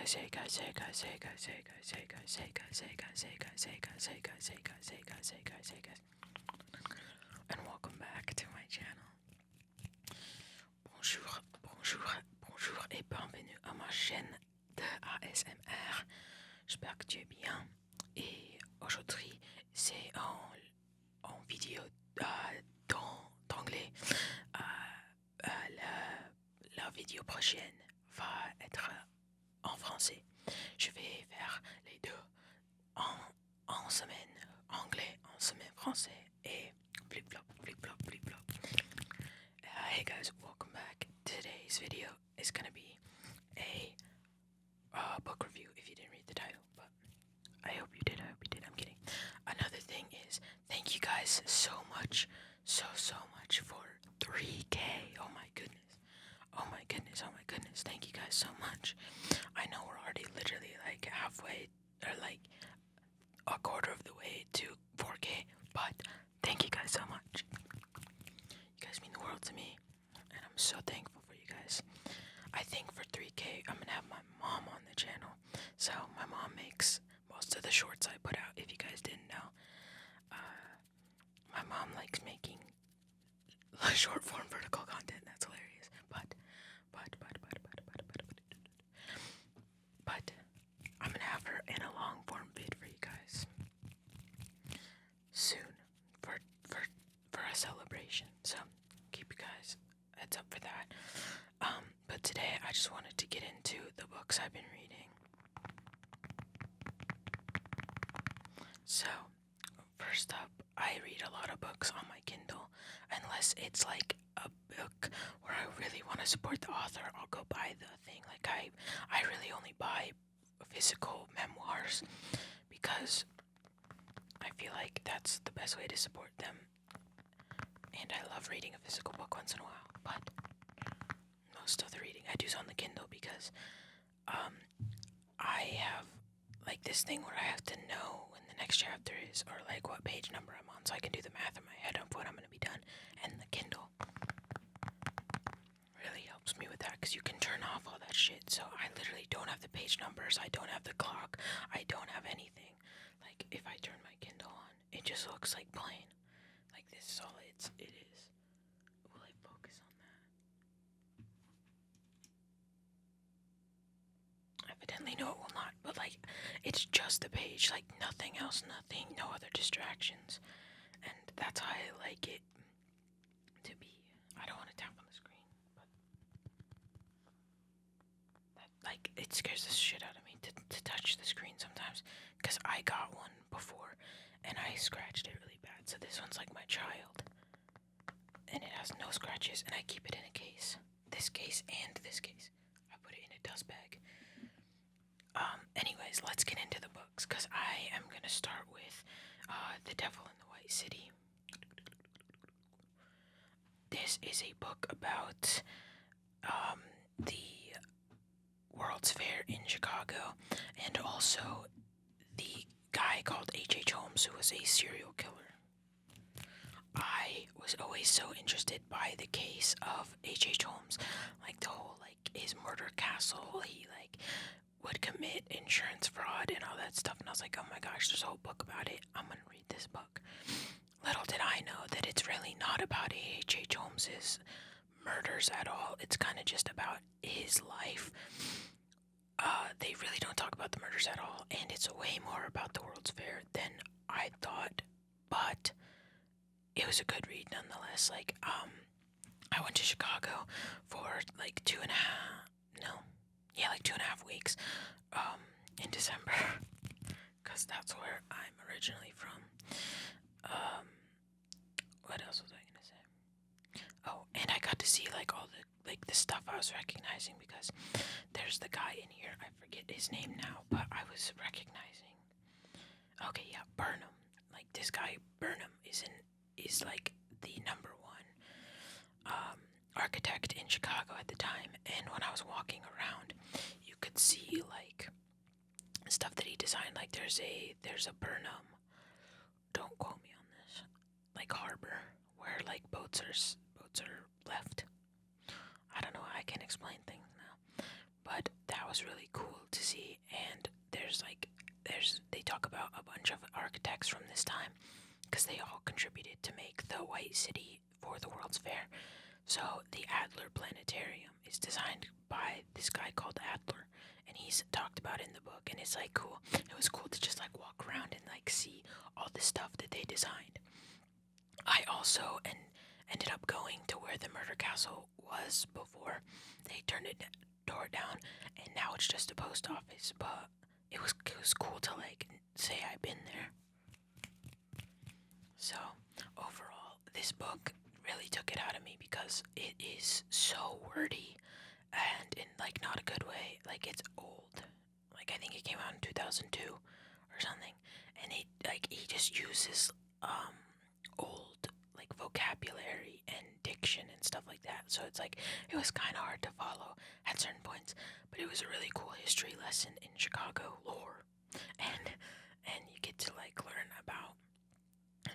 guys, hey guys, hey guys, hey guys, hey guys, hey guys, hey guys, hey guys, hey guys, hey guys, hey guys, hey guys, hey guys, hey guys, hey guys, and welcome back to my channel. Bonjour, bonjour, bonjour et bienvenue à ma chaîne de ASMR. J'espère que tu es bien. Et aujourd'hui, c'est en vidéo d'anglais. La vidéo prochaine va être en français. Je vais faire les deux en semaine anglais, en semaine français et flip-flop, flip-flop, flip-flop. Hey guys, welcome back. Today's video is gonna be a book review if you didn't read the title, but I hope you did, I'm kidding. Another thing is, thank you guys so much, so much for 3K. Oh my goodness. Oh my goodness, thank you guys so much. I know we're already literally like halfway, or like a quarter of the way to 4K, but thank you guys so much. You guys mean the world to me, and I'm so thankful for you guys. I think for 3K, I'm gonna have my mom on the channel. So my mom makes most of the shorts I put out, if you guys didn't know. My mom likes making short form vertical content. That's hilarious. But I'm gonna have her in a long form vid for you guys soon for a celebration. So keep you guys heads up for that. But today I just wanted to get into the books I've been reading. So first up, I read a lot of books on my Kindle, unless it's like a book where I really want to support the author. I'll go buy the thing. Like I really only buy physical memoirs because I feel like that's the best way to support them. And I love reading a physical book once in a while, but most of the reading I do is on the Kindle because I have like this thing where I have to know when the next chapter is, or like what page number I'm on, so I can do the math in my head of when I'm going to be done. And the Kindle really helps me with that because you can turn off all that shit. So I literally don't have the page numbers, I don't have the clock, I don't have anything. Like if I turn my Kindle on, it just looks like plain. Like this is all it is. Will I focus on that? Evidently no, it will not, but like it's just the page, like nothing else, no other distractions. And that's how I like it to be. I don't want to tap on the screen, but that, like, it scares the shit out of me to touch the screen sometimes, because I got one before and I scratched it really bad. So this one's like my child, and it has no scratches, and I keep it in a case. This case and this case. I put it in a dust bag. Anyways, let's get into the books, because I am going to start with The Devil in the White City. This is a book about the World's Fair in Chicago, and also the guy called H.H. Holmes, who was a serial killer. I was always so interested by the case of H.H. Holmes, like the whole, like, his murder castle, he, like, would commit insurance fraud and all that stuff, and I was like, oh my gosh, there's a whole book about it, I'm gonna read this book. Little did I know that it's really not about H.H. Holmes's murders at all. It's kind of just about his life. They really don't talk about the murders at all, and it's way more about the World's Fair than I thought, but it was a good read nonetheless. Like, I went to Chicago for like 2.5 weeks, in December, because that's where I'm originally from. What else was I gonna say? Oh, and I got to see like all the stuff I was recognizing, because there's the guy in here, I forget his name now, but I was recognizing. Okay, yeah, Burnham. Like this guy Burnham is like the number one architect in Chicago at the time, and when I was walking around, you could see like stuff that he designed. Like there's a Burnham, don't quote me on this, like harbor where like boats are left. I don't know how I can explain things now, but that that was really cool to see. And they talk about a bunch of architects from this time because they all contributed to make the White City for the World's Fair. So the Adler Planetarium is designed by this guy called Adler, and he's talked about it in the book, and it's like cool. It was cool to just like walk around and like see all the stuff that they designed. I also ended up going to where the murder castle was before they tore it down, and now it's just a post office. But it was cool to like say I've been there. So overall, this book really took it out of me because it is so wordy, and in like not a good way. Like it's old. Like I think it came out in 2002 or something, and he just uses old like vocabulary and diction and stuff like that. So it's like it was kind of hard to follow at certain points, but it was a really cool history lesson in Chicago lore, and you get to like learn about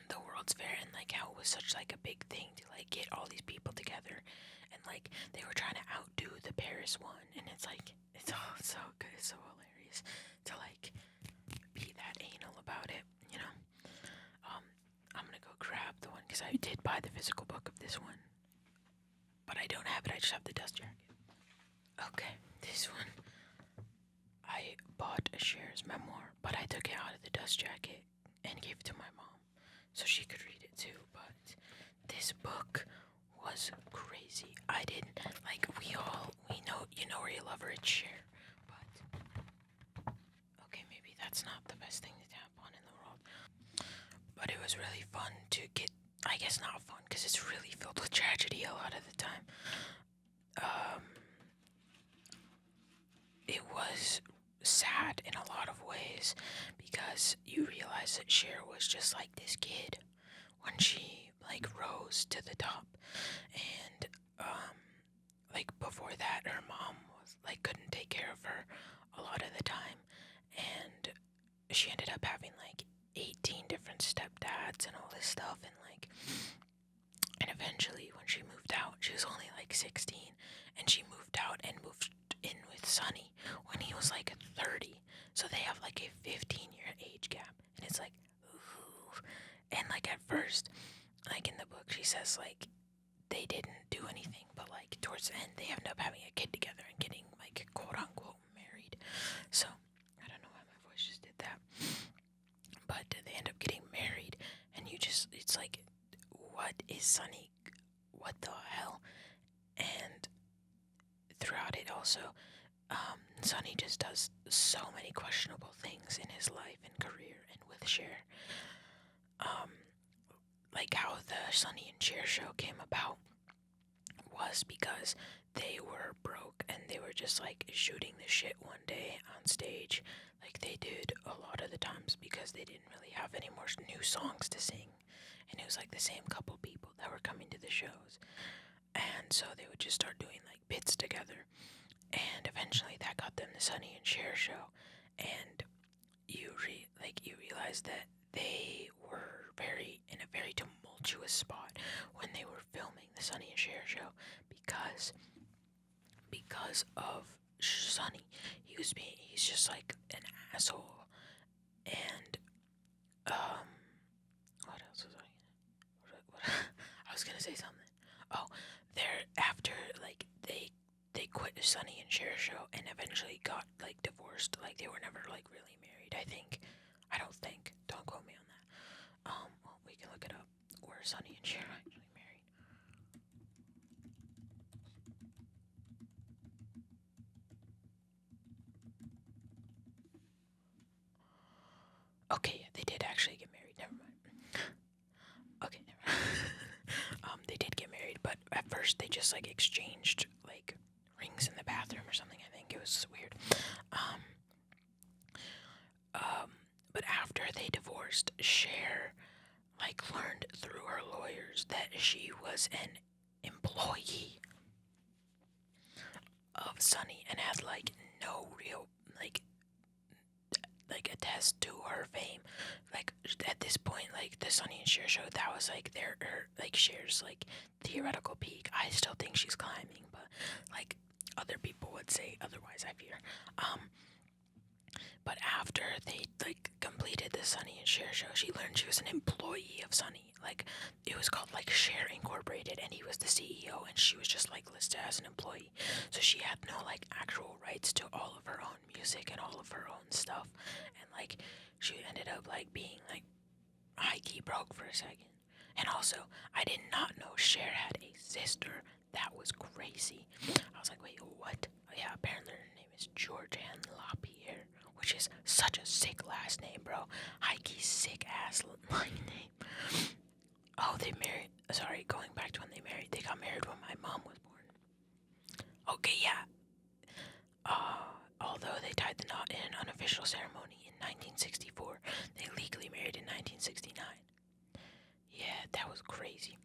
the World's Fair and like how it was such like a big thing to like get all these people together, and like they were trying to outdo the Paris one, and it's like it's all so good, it's so hilarious to like be that anal about it, you know. I'm gonna go grab the one because I did buy the physical book of this one, but I don't have it. I just have the dust jacket. Okay, this one I bought a Cher's memoir, but I took it out of the dust jacket and gave it to my mom so she could read it too. But this book was crazy. I didn't like we know where you love her, it's Cher, but okay, maybe that's not the best thing to tap on in the world. But it was really fun to get, I guess not fun because it's really filled with tragedy a lot of the time. It was sad in a lot of ways because you realize that Cher was just like this kid when she like rose to the top, and like before that her mom was like couldn't take care of her a lot of the time, and she ended up having like 18 different stepdads and all this stuff, and eventually when she moved out, she was only like 16, and she moved out and moved in with Sonny when he was like 30, so they have like a 15-year age gap, and it's like ooh. And like at first, like in the book she says like they didn't do anything, but like towards the end they end up having a kid together and getting like quote unquote married. So I don't know why my voice just did that, but they end up getting married, and it's like, what is Sonny, what the hell? And throughout it also, Sonny just does so many questionable things in his life and career and with Cher. Like how the Sonny and Cher show came about was because they were broke and they were just like shooting the shit one day on stage, like they did a lot of the times because they didn't really have any more new songs to sing, and it was like the same couple people that were coming to the shows, and so they would just start doing like bits together, and eventually that got them the Sonny and Cher show, and you realize that they were in a very tumultuous spot when they were filming the Sonny and Cher show because of Sonny. He's just like an asshole, and what else was what I was gonna say something. Oh, they're after like they quit the Sonny and Cher show and eventually got like divorced. Like they were never like really married. I don't think. Don't quote me on that. Well, we can look it up. Were Sonny and Cher actually married? Okay, yeah, they did actually get married. Never mind. Okay, never mind. They did get married, but at first they just like exchanged like rings in the bathroom or something. I think it was weird. But after they divorced, Cher like learned through her lawyers that she was an employee of Sonny and had like no real like attest to her fame. Like at this point, like the Sonny and Cher show, that was like her like Cher's like theoretical peak. I still think she's climbing, but like Other people would say otherwise, I fear. Um, but after they like completed the Sonny and Cher show, she learned she was an employee of Sonny. Like it was called like Cher Incorporated, and he was the CEO, and she was just like listed as an employee. So she had no like actual rights to all of her own music and all of her own stuff, and like she ended up like being like high key broke for a second. And also, I did not know Cher had a sister. That was crazy. I was like, wait, what? Oh, yeah, apparently her name is Georgianne LaPierre, which is such a sick last name, bro. High key sick ass name. Oh, they married. Sorry, going back to when they married. They got married when my mom was born. Okay, yeah. Although they tied the knot in an unofficial ceremony in 1964, they legally married in 1969. Yeah, that was crazy.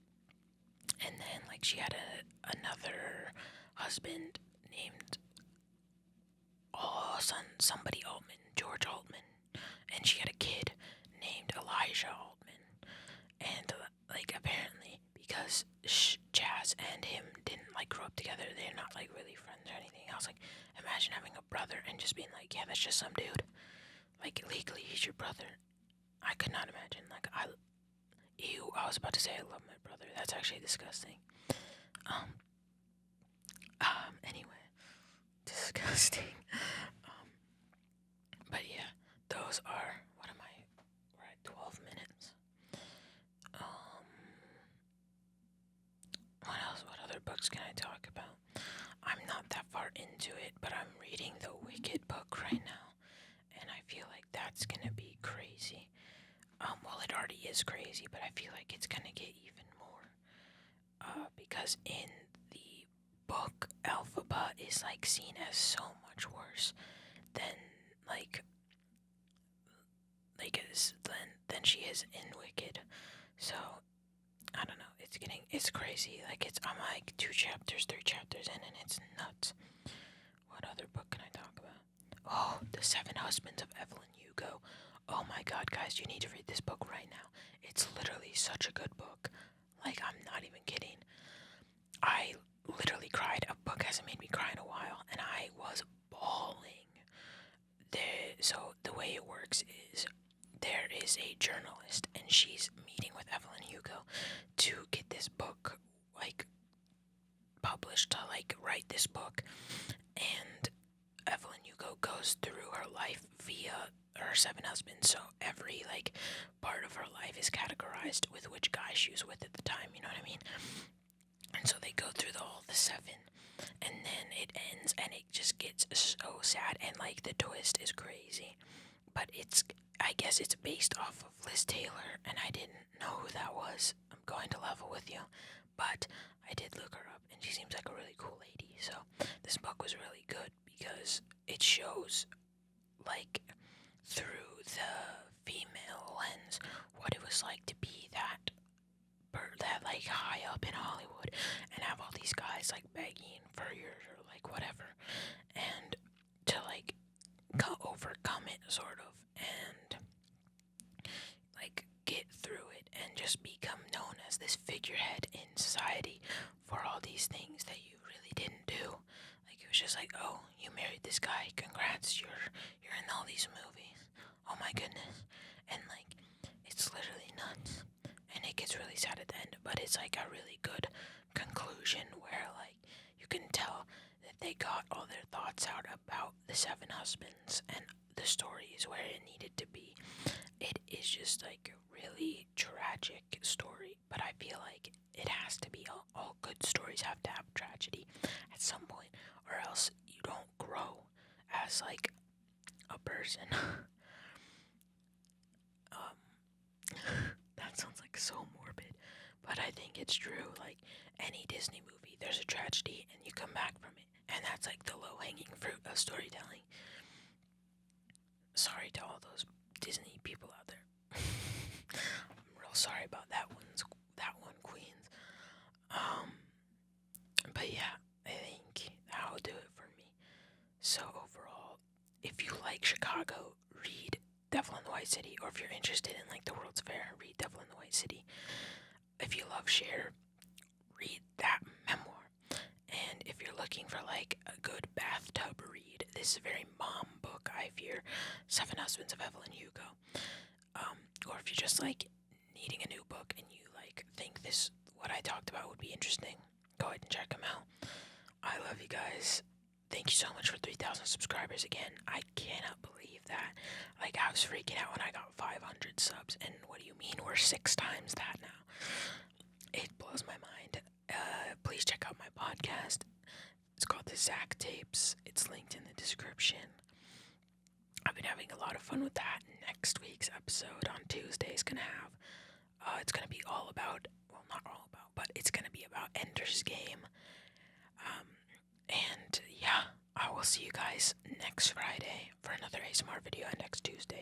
And then, like, she had another husband named somebody Altman, George Altman, and she had a kid named Elijah Altman. And like, apparently, because Jazz and him didn't like grow up together, they're not like really friends or anything. I was like, imagine having a brother and just being like, yeah, that's just some dude. Like, legally, he's your brother. I could not imagine. Like, I was about to say I love my brother. That's actually disgusting. Anyway, disgusting. But yeah, those are, we're at 12 minutes. What else? What other books can I talk about? I'm not that far into it, but I'm reading the Wicked book right now, and I feel like that's gonna be crazy. Well, it already is crazy, but I feel like it's gonna get even more. Because in the book, Elphaba is like seen as so much worse than like than she is in Wicked. So I don't know. It's crazy. Like I'm like 2 chapters, 3 chapters in, and it's nuts. What other book can I talk about? Oh, The 7 Husbands of Evelyn Hugo. Oh my God, guys, you need to read this book right now. It's literally such a good book. Like, I'm not even kidding. I literally cried. A book hasn't made me cry in a while, and I was bawling. So the way it works is there is a journalist, and she's meeting with Evelyn Hugo to get this book, like, published, to, like, write this book. And Evelyn Hugo goes through her life via her 7 husbands, so every, like, part of her life is categorized with which guy she was with at the time, you know what I mean? And so they go through all the 7, and then it ends, and it just gets so sad, and, like, the twist is crazy. But I guess it's based off of Liz Taylor, and I didn't know who that was. I'm going to level with you. But I did look her up, and she seems like a really cool lady. So this book was really good because it shows, like, through the female lens, what it was like to be that like high up in Hollywood and have all these guys like begging for your or like whatever, and to like overcome it sort of, and like get through it and just become known as this figurehead in society for all these things that you really didn't do. Like it was just like, oh, you married this guy, congrats, you're in all these movies. Oh my goodness. And like it's literally nuts. And it gets really sad at the end, but it's like a really good conclusion where like you can tell that they got all their thoughts out about the 7 husbands and the story is where it needed to be. It is just like a really tragic story, but I feel like it has to be. All good stories have to have tragedy at some point, or else you don't grow as like a person. That sounds like so morbid, but I think it's true. Like any Disney movie, there's a tragedy and you come back from it, and that's like the low-hanging fruit of storytelling. Sorry to all those Disney people out there. I'm real sorry about that one, Queens. But yeah, I think that'll do it for me. So overall, if you like Chicago, read Devil in the White City, or if you're interested in like the World's Fair, read Devil in the White City. If you love Cher, read that memoir. And if you're looking for like a good bathtub read, this is a very mom book, I fear. Seven Husbands of Evelyn Hugo. Or if you're just like needing a new book and you like think this what I talked about would be interesting, go ahead and check them out. I love you guys. Thank you so much for 3,000 subscribers again. I cannot believe that. Like, I was freaking out when I got 500 subs, and what do you mean we're 6 times that now? It blows my mind. Please check out my podcast. It's called the Zac Tapes. It's linked in the description. I've been having a lot of fun with that. Next week's episode on Tuesday is gonna have, it's gonna be all about, well, not all about, but it's gonna be about Ender's Game. And yeah, I will see you guys next Friday for another ASMR video, and next Tuesday